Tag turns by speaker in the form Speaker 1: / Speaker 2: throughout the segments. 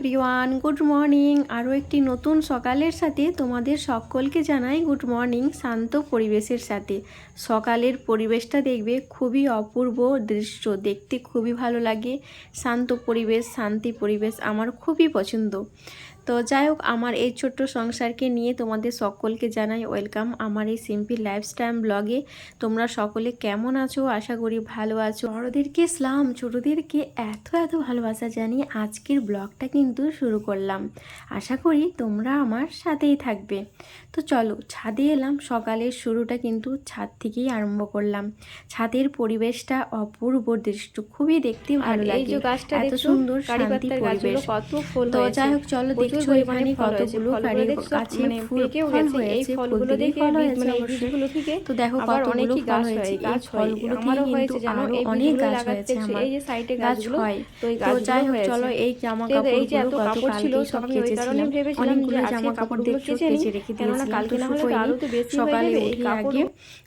Speaker 1: Everyone, good morning. আরও একটি নতুন সকালের সাথে তোমাদের সকলকে জানাই গুড মর্নিং। শান্ত পরিবেশের সাথে সকালের পরিবেশটা দেখবে খুবই অপূর্ব দৃশ্য, দেখতে খুবই ভালো লাগে। শান্ত পরিবেশ, শান্তি পরিবেশ আমার খুবই পছন্দ। তো যাই হোক, আমার এই ছোট্ট সংসারকে নিয়ে তোমাদের সকলকে জানাই ওয়েলকাম আমার এই সিম্পল লাইফস্টাইল ব্লগে। তোমরা সকলে কেমন আছো? আশা করি ভালো আছো। বড়োদেরকে সালাম, ছোটোদেরকে এত এত ভালোবাসা জানিয়ে আজকের ব্লগটা কিন্তু শুরু করলাম। আশা করি তোমরা আমার সাথেই থাকবে। তো চলো, ছাদে এলাম। সকালের শুরুটা কিন্তু ছাদ থেকেই আরম্ভ করলাম। ছাদের পরিবেশটা অপূর্ব দৃশ্য, খুবই দেখতে ভালো লাগে। এত সুন্দর শান্তি পরিবেশ। তো যাই হোক, চলো দেখছো এখানে কতগুলো গাছে ফুল হয়েছে। ফুলগুলো দেখে ফল হয়েছে অবশ্যই। তো দেখো কতগুলো ফল হয়েছে। এই ফলগুলো কিন্তু আরো অনেক গাছ হয়েছে আমার। গাছ হয়। তো যাই হোক, চলো এই জামা কাপড়গুলো গতকালকে সব কেচেছিলাম। অনেকগুলো জামা কাপড় দেখছো কেচে রেখে দিয়েছিলাম। তো শুকোয়নি। সকালে উঠে আগে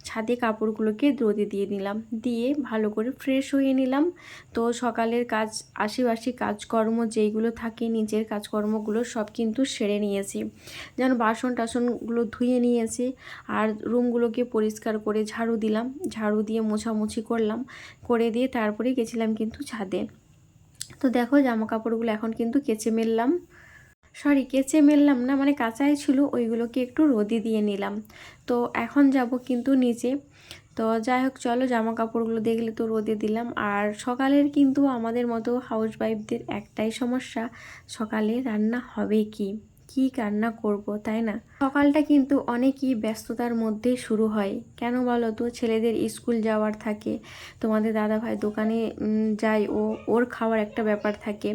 Speaker 1: ছাদে কাপড়গুলোকে রোদে দিয়ে দিলাম, দিয়ে ভালো করে ফ্রেশ হয়ে নিলাম। তো সকালের কাজ, আশেপাশে কাজকর্ম যেইগুলো থাকে, নিজের কাজকর্মগুলো সব কিন্তু সেরে নিয়েছি। যেন বাসন টাসনগুলো ধুয়ে নিয়েছি, আর রুমগুলোকে পরিষ্কার করে ঝাড়ু দিলাম, ঝাড়ু দিয়ে মোছামুছি করলাম, করে দিয়ে তারপরে গেছিলাম কিন্তু ছাদে। তো দেখো জামা কাপড়গুলো এখন কিন্তু কেচে মেললাম না, মানে কাঁচাই ছিল, ওইগুলোকে একটু রোদে দিয়ে নিলাম। তো এখন যাব কিন্তু নিচে। তো যাই হোক, চলো জামা কাপড়গুলো দেখলে তো রোদে দিলাম। আর সকালের কিন্তু আমাদের মতো হাউস ওয়াইফদের একটাই সমস্যা, সকালে রান্না হবে কি রান্না করব, তাই না? সকালটা কিন্তু অনেকই ব্যস্ততার মধ্যে শুরু হয়। কেন বলো তো? ছেলেদের স্কুল যাওয়ার থাকে, তোমাদের দাদা ভাই দোকানে যায়, ওর খাওয়ার একটা ব্যাপার থাকে।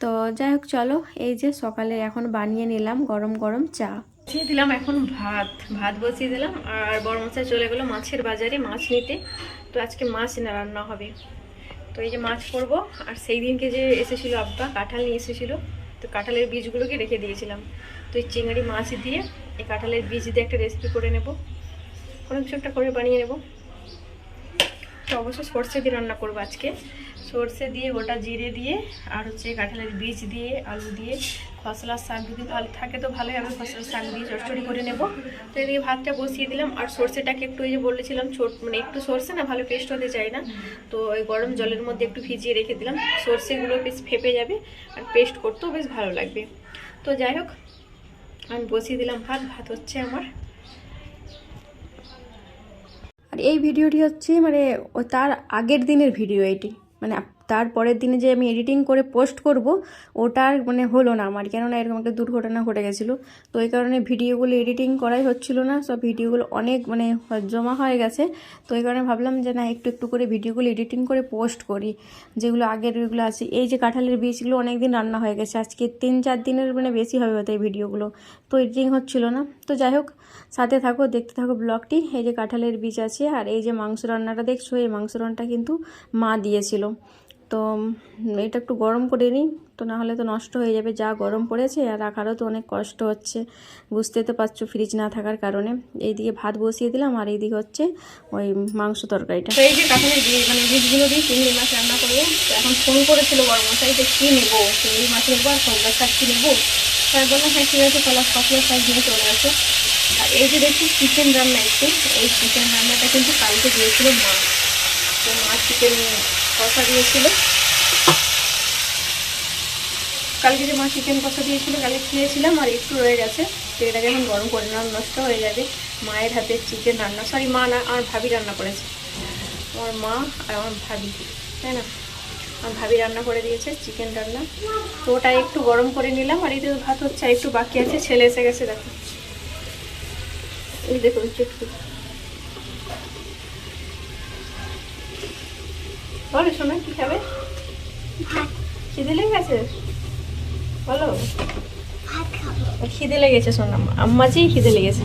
Speaker 1: তো যাই হোক, চলো এই যে সকালে এখন বানিয়ে নিলাম গরম গরম চা। বসিয়ে দিলাম এখন ভাত বসিয়ে দিলাম। আর বড়মশাই চলে গেলো মাছের বাজারে মাছ নিতে। তো আজকে মাছ রান্না হবে। তো এই যে মাছ করবো। আর সেই দিনকে যে এসেছিলো আব্বা, কাঁঠাল নিয়ে এসেছিলো, তো কাঁঠালের বীজগুলোকে রেখে দিয়েছিলাম। তো এই চিংড়ি মাছ দিয়ে এই কাঁঠালের বীজ দিয়ে একটা রেসিপি করে নেব, কোনো কিছু একটা করে বানিয়ে নেব। তো অবশ্যই সর্ষে দিয়ে রান্না করবো আজকে। সর্ষে দিয়ে, গোটা জিরে দিয়ে, আর হচ্ছে কাঁঠালের বীজ দিয়ে, আলু দিয়ে, খসলার শাক যদি ভালো থাকে তো ভালোই হবে, খসলার শাক দিয়ে চটচড়ি করে নেব। তো এদিকে ভাতটা বসিয়ে দিলাম। আর সর্ষেটাকে একটু, এই যে বলেছিলাম মানে একটু সর্ষে না ভালো পেস্ট হতে চাই না, তো ওই গরম জলের মধ্যে একটু ভিজিয়ে রেখে দিলাম। সর্ষেগুলো বেশ ফেপে যাবে আর পেস্ট করতেও বেশ ভালো লাগবে। তো যাই হোক, আমি বসিয়ে দিলাম ভাত হচ্ছে আমার। আর এই ভিডিওটি হচ্ছে মানে তার আগের দিনের ভিডিও, এটি মানে তারপরের দিনে যে আমি এডিটিং করে পোস্ট করব ওটার মানে হলো না আমার, কেননা এরকম একটা দুর্ঘটনা ঘটে গেছিলো। তো এই কারণে ভিডিওগুলো এডিটিং করাই হচ্ছিল না, সব ভিডিওগুলো অনেক মানে জমা হয়ে গেছে। তো এই কারণে ভাবলাম যে না, একটু একটু করে ভিডিওগুলো এডিটিং করে পোস্ট করি, যেগুলো আগের ওইগুলো আছে। এই যে কাঁঠালের বীজগুলো অনেক দিন রান্না হয়ে গেছে, আজকে 3-4 দিনের মানে বেশি হবে হয়তো এই ভিডিওগুলো, তো এডিটিং হচ্ছিল না। তো যাই হোক, সাথে থাকো, দেখতে থাকো ব্লগটি। এই যে কাঁঠালের বীজ আছে, আর এই যে মাংস রান্নাটা দেখছো, এই মাংস রান্নাটা কিন্তু মা দিয়েছিল। তো এটা একটু গরম করে নিই, তো না হলে তো নষ্ট হয়ে যাবে, যা গরম পড়েছে, আর রাখারও তো অনেক কষ্ট হচ্ছে, বুঝতে তো পারছো ফ্রিজ না থাকার কারণে। এইদিকে ভাত বসিয়ে দিলাম, আর এইদিকে হচ্ছে ওই মাংস তরকারিটা। তো এই যে কাঁঠালের মানে বীজগুলো দিয়ে চিংড়ি মাছ রান্না করবো। তো এখন ফোন করেছিল বড় মশাই যে কী নেবো, চিংড়ি মাছ নেবো আর খোলার শাক কী নেবো। তাই বললাম হ্যাঁ ঠিক আছে, খোলার শাক নিয়ে চলে আসো। আর এই যে দেখছি চিকেন রান্না, একটু এই চিকেন রান্নাটা কিন্তু কালকে দিয়েছিল মা। তো মা চিকেন কষা দিয়েছিল কালকে, যে মা চিকেন কষা দিয়েছিল কালকে খেয়েছিলাম, আর একটু রয়ে গেছে। তো এটাকে এখন গরম করে নিলাম, নষ্ট হয়ে যাবে। মায়ের হাতে চিকেন রান্না, সরি মা না, আমার ভাবি রান্না করেছে। আমার মা আর আমার ভাবি, তাই না, আমার ভাবি রান্না করে দিয়েছে চিকেন রান্না। তো ওটা একটু গরম করে নিলাম। আর এই যে ভাত হচ্ছে, একটু বাকি আছে। ছেলে এসে গেছে, দেখো এই দেখুন চুটকি। বলো শোনা, কি খাবে? খিদে লেগে গেছে, বলো খিদে লেগেছে। শোনা, আম্মাজিই খিদে লেগেছে।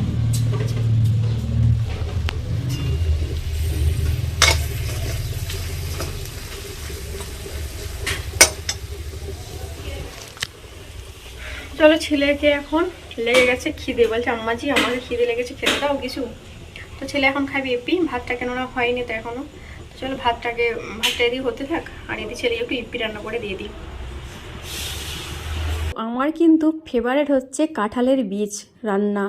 Speaker 1: চলো, ছেলেকে এখন লেগে গেছে খিদে, বলছে আম্মাজি আমাকে খিদে লেগেছে, খেতে দাও কিছু। তো ছেলে এখন খাবে ইপি, ভাতটা কেননা হয়নি তো এখনো। চলো ভাতটা এদিকে হতে থাক, আর এদিকে ছেলে একটু ইপি রান্না করে দিয়ে দিই। আমার কিন্তু ফেভারেট হচ্ছে কাঁঠালের বীজ রান্না।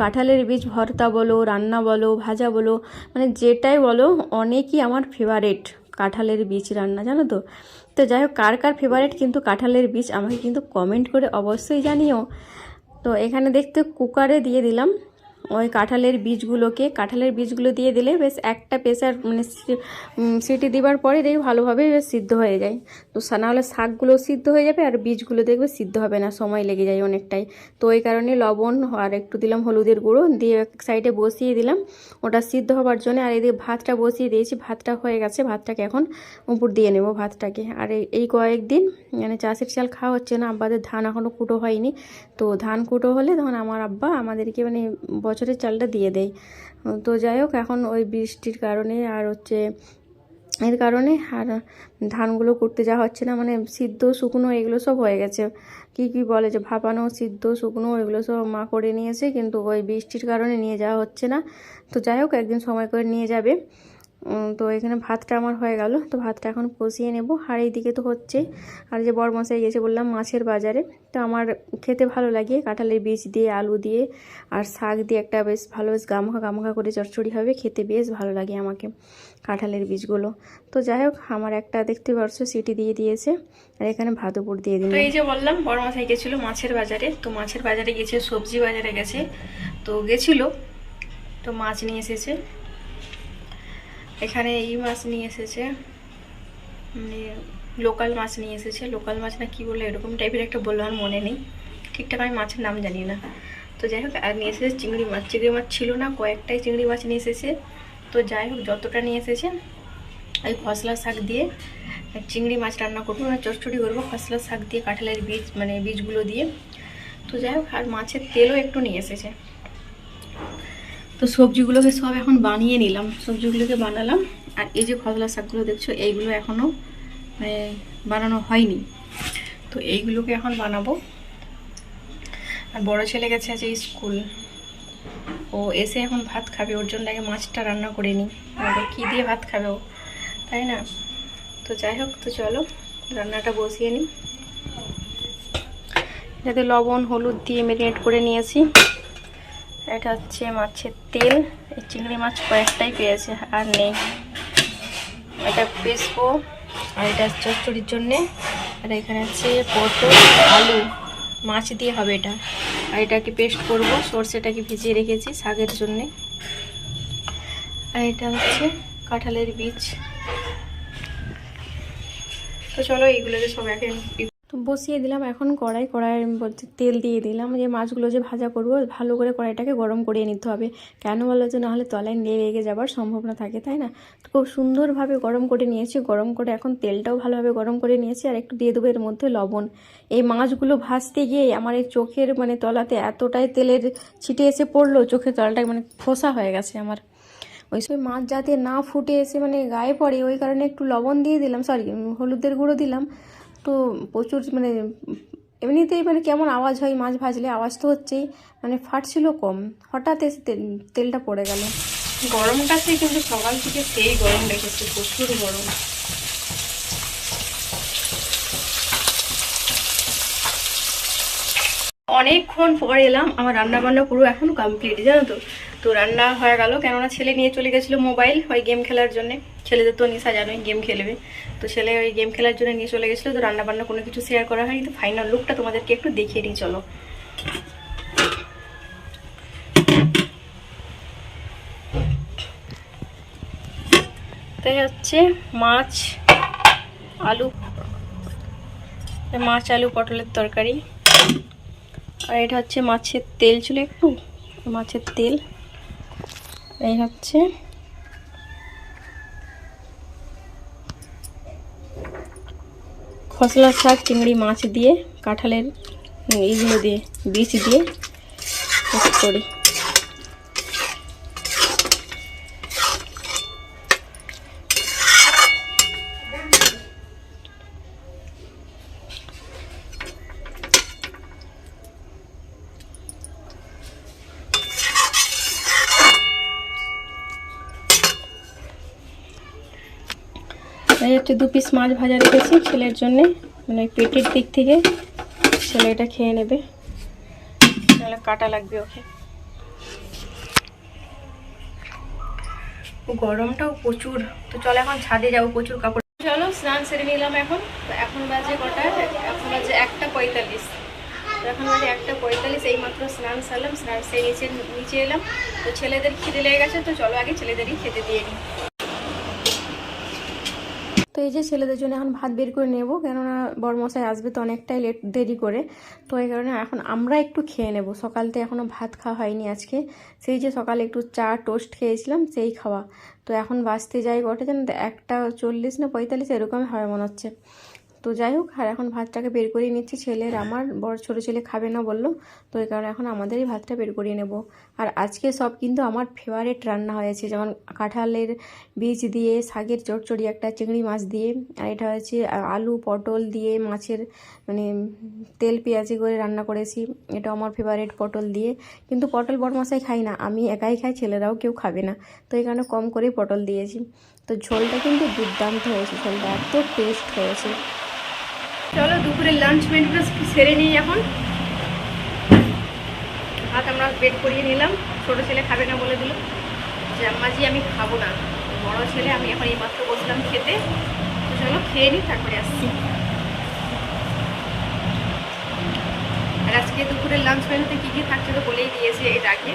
Speaker 1: কাঁঠালের বীজ ভর্তা বলো, রান্না বলো, ভাজা বলো, মানে যেটাই বলো, অনেকই আমার ফেভারেট কাঁঠালের বীজ রান্না, জানো তো। তো যাই হোক, কার কার ফেভারেট কিন্তু কাঁঠালের বীজ আমাকে কিন্তু কমেন্ট করে অবশ্যই জানিও। তো এখানে দেখতে কুকারে দিয়ে দিলাম ওই কাঁঠালের বীজগুলো দিয়ে দিলে বেশ একটা প্রেসার মানে সিটি দেওয়ার পরে দেখি ভালোভাবে বেশ সিদ্ধ হয়ে যায়। তো নাহলে শাকগুলো সিদ্ধ হয়ে যাবে আর বীজগুলো দেখবে সিদ্ধ হবে না, সময় লেগে যায় অনেকটাই। তো ওই কারণে লবণ আর একটু দিলাম হলুদের গুঁড়ো দিয়ে এক সাইডে বসিয়ে দিলাম ওটা সিদ্ধ হওয়ার জন্য। আর এদিকে ভাতটা বসিয়ে দিয়েছি, ভাতটা হয়ে গেছে, ভাতটাকে এখন উপর দিয়ে নেব ভাতটাকে। আর এই কয়েকদিন মানে চাষের চাল খাওয়া হচ্ছে না, আব্বাদের ধান এখনও কুটো হয়নি। তো ধান কুটো হলে তখন আমার আব্বা আমাদেরকে মানে বছরের চালটা দিয়ে দেয়। তো যাই হোক, এখন ওই বৃষ্টির কারণে আর হচ্ছে এর কারণে আর ধানগুলো করতে যাওয়া হচ্ছে না, মানে সিদ্ধ শুকনো এগুলো সব হয়ে গেছে। কি বলে যে ভাপানো সিদ্ধ শুকনো এগুলো সব মা করে নিয়েছে, কিন্তু ওই বৃষ্টির কারণে নিয়ে যাওয়া হচ্ছে না। তো যাই হোক, একদিন সময় করে নিয়ে যাবে। তো এখানে ভাতটা আমার হয়ে গেল, তো ভাতটা এখন কষিয়ে নেব। আর এইদিকে তো হচ্ছে, আর যে বড়মশাই গেছে বললাম মাছের বাজারে, তো আমার খেতে ভালো লাগে কাঁঠালের বীজ দিয়ে আলু দিয়ে আর শাক দিয়ে একটা বেশ ভালো বেশ গামাখা করে চচ্চড়ি হবে, খেতে বেশ ভালো লাগে আমাকে কাঁঠালের বীজগুলো। তো যাই হোক, আমার একটা দেখতে পারছো সিটি দিয়ে দিয়েছে, আর এখানে ভাত উপর দিয়ে দিন। তো এই যে বললাম বড়মশাই গেছিলো মাছের বাজারে, তো মাছের বাজারে গেছে, সবজি বাজারে গেছে, তো গেছিলো তো মাছ নিয়ে এসেছে। এখানে এই মাছ নিয়ে এসেছে, মানে লোকাল মাছ নিয়ে এসেছে, লোকাল মাছ না কি বলে এরকম টাইপের একটা বললো, আর মনে নেই ঠিকঠাক, আমি মাছের নাম জানি না। তো যাই হোক, আর নিয়ে এসেছে চিংড়ি মাছ ছিল না, কয়েকটাই চিংড়ি মাছ নিয়ে এসেছে। তো যাই হোক, যতটা নিয়ে এসেছে এই খসলা শাক দিয়ে চিংড়ি মাছ রান্না করবো, মানে চচ্চড়ি করবো খসলা শাক দিয়ে কাঁঠালের বীজ মানে বীজগুলো দিয়ে। তো যাই হোক, আর মাছের তেলও একটু নিয়ে এসেছে। তো সবজিগুলোকে সব এখন বানিয়ে নিলাম, সবজিগুলোকে বানালাম। আর এই যে খসলা শাকগুলো দেখছো, এইগুলো এখনও মানে বানানো হয়নি, তো এইগুলোকে এখন বানাবো। আর বড় ছেলে গেছে আছে স্কুল, ও এসে এখন ভাত খাবে, ওর জন্য আগে মাছটা রান্না করে নিই, কী দিয়ে ভাত খাবে ও, তাই না। তো যাই হোক, তো চলো রান্নাটা বসিয়ে নিই। যাতে লবণ হলুদ দিয়ে ম্যারিনেট করে নিয়েছি। এটা হচ্ছে মাছের তেল, এই চিংড়ি মাছ কয়েকটাই পেয়েছে আর নেই, এটা পেস্টবো। আর এটা চচ্চড়ির জন্যে। আর এখানে আছে পটল আলু মাছ দিয়ে হবে এটা, আর এটাকে পেস্ট করবো, সর্ষেটাকে ভিজিয়ে রেখেছি শাকের জন্যে। আর এটা হচ্ছে কাঁঠালের বীজ। তো চলো এইগুলোকে সব একে বসিয়ে দিলাম। এখন কড়াই বলতে তেল দিয়ে দিলাম, যে মাছগুলো যে ভাজা করবো ভালো করে কড়াইটাকে গরম করে নিতে হবে। কেন বলো যে নাহলে তলায় লেগে যাবার সম্ভাবনা থাকে, তাই না। তো খুব সুন্দরভাবে গরম করে নিয়েছি, গরম করে এখন তেলটাও ভালোভাবে গরম করে নিয়েছি। আর একটু দিয়ে দেবো এর মধ্যে লবণ। এই মাছগুলো ভাজতে গিয়ে আমার এই চোখের মানে তলাতে এতটাই তেলের ছিটে এসে পড়লো, চোখের তলাটা মানে ফোসা হয়ে গেছে আমার। ওই সময় মাছ যাতে না ফুটে এসে মানে গায়ে পড়ে, ওই কারণে একটু লবণ দিয়ে দিলাম, সরি হলুদের গুঁড়ো দিলাম। তো প্রচুর মানে এমনিতেই মানে কেমন আওয়াজ হয় মাছ ভাজলে, আওয়াজ তো হচ্ছেই, মানে ফাটছিল কম, হঠাৎ এসে তেলটা পড়ে গেল। গরমটাতে কিন্তু সকাল থেকে সেই গরম রেখেছে, প্রচুর গরম। অনেকক্ষণ পরে এলাম, আমার রান্না বান্না পুরো এখন কমপ্লিট, জানো তো। তো রান্না হয়ে গেল, কেননা ছেলে নিয়ে চলে গেছিলো মোবাইল ওই গেম খেলার জন্য। ছেলেদের তো নেশা জানোই, গেম খেলবে, তো ছেলে ওই গেম খেলার জন্য নিয়ে চলে গেছিলো। তো রান্না বান্না কোনো কিছু শেয়ার করা হয়নি, তো ফাইনাল লুকটা তোমাদেরকে একটু দেখিয়ে দিই চলো। তাই হচ্ছে মাছ আলু পটলের তরকারি। আর এটা হচ্ছে মাছের তেল ছিল একটু, মাছের তেল। এই হচ্ছে খসলা শাক চিংড়ি মাছ দিয়ে কাঁঠালের এইগুলো দিয়ে বীজ দিয়ে করি। এই হচ্ছে 2 পিস মাছ ভাজা রেখেছি ছেলের জন্যে, মানে পেটের দিক থেকে ছেলে এটা খেয়ে নেবে, তাহলে কাটা লাগবে ওকে। গরমটাও প্রচুর, তো চলো এখন ছাদে যাবো, প্রচুর কাপড়। চলো স্নান সেরে নিলাম এখন। তো এখন বাজে কটা, এখন বাজে 1:45। তো এখন বাজে 1:45, এইমাত্র স্নান সারলাম, স্নান সেরে নিচে এলাম। তো ছেলেদের খিদে লেগে গেছে, তো চলো আগে ছেলেদেরই খেতে দিয়ে নিই। তো এই যে ছেলেদের জন্য এখন ভাত বের করে নেব, কেননা বড়মশাই আসবে তো অনেকটাই দেরি করে। তো এই কারণে এখন আমরা একটু খেয়ে নেব। সকালতে এখনও ভাত খাওয়া হয়নি আজকে, সেই যে সকালে একটু চা টোস্ট খেয়েছিলাম সেই খাওয়া। তো এখন বাজতে যাই ঘটে জানেন তো 1:40 না 45 এরকম হয় মনে হচ্ছে। তো যাই হোক, আর এখন ভাতটাকে বের করিয়ে নিচ্ছি। ছেলের আমার বড় ছোটো ছেলে খাবে না বললো, তো এই কারণে এখন আমাদেরই ভাতটা বের করিয়ে নেব। আর আজকে সব কিন্তু আমার ফেভারিট রান্না হয়েছে, যেমন কাঁঠালের বীজ দিয়ে শাকের চচ্চড়ি, একটা চিংড়ি মাছ দিয়ে, আর এটা হচ্ছে আলু পটল দিয়ে মাছের মানে তেল পেঁয়াজি করে রান্না করেছি। এটা আমার ফেভারিট, পটল দিয়ে। কিন্তু পটল বড় মশাই খাই না, আমি একাই খাই, ছেলেরাও কেউ খাবে না, তো এই কারণে কম করেই পটল দিয়েছি। তো ঝোলটা কিন্তু দুর্দান্ত হয়েছে, ঝোলটা এত টেস্ট হয়েছে। চলো দুপুরের লাঞ্চ মেনুটা সেরে নিই এখন। ভাত আমরা বেড করিয়ে নিলাম, ছোটো ছেলে খাবে না বলে দিল যে আম্মাজি আমি খাবো না। বড় ছেলে আমি এখন এইমাত্র বসলাম খেতে। তো চলো খেয়ে নিই, তারপরে আসছি। আর আজকে দুপুরের লাঞ্চ মেনুতে কী কী থাকছে তো বলেই দিয়েছে এর আগে।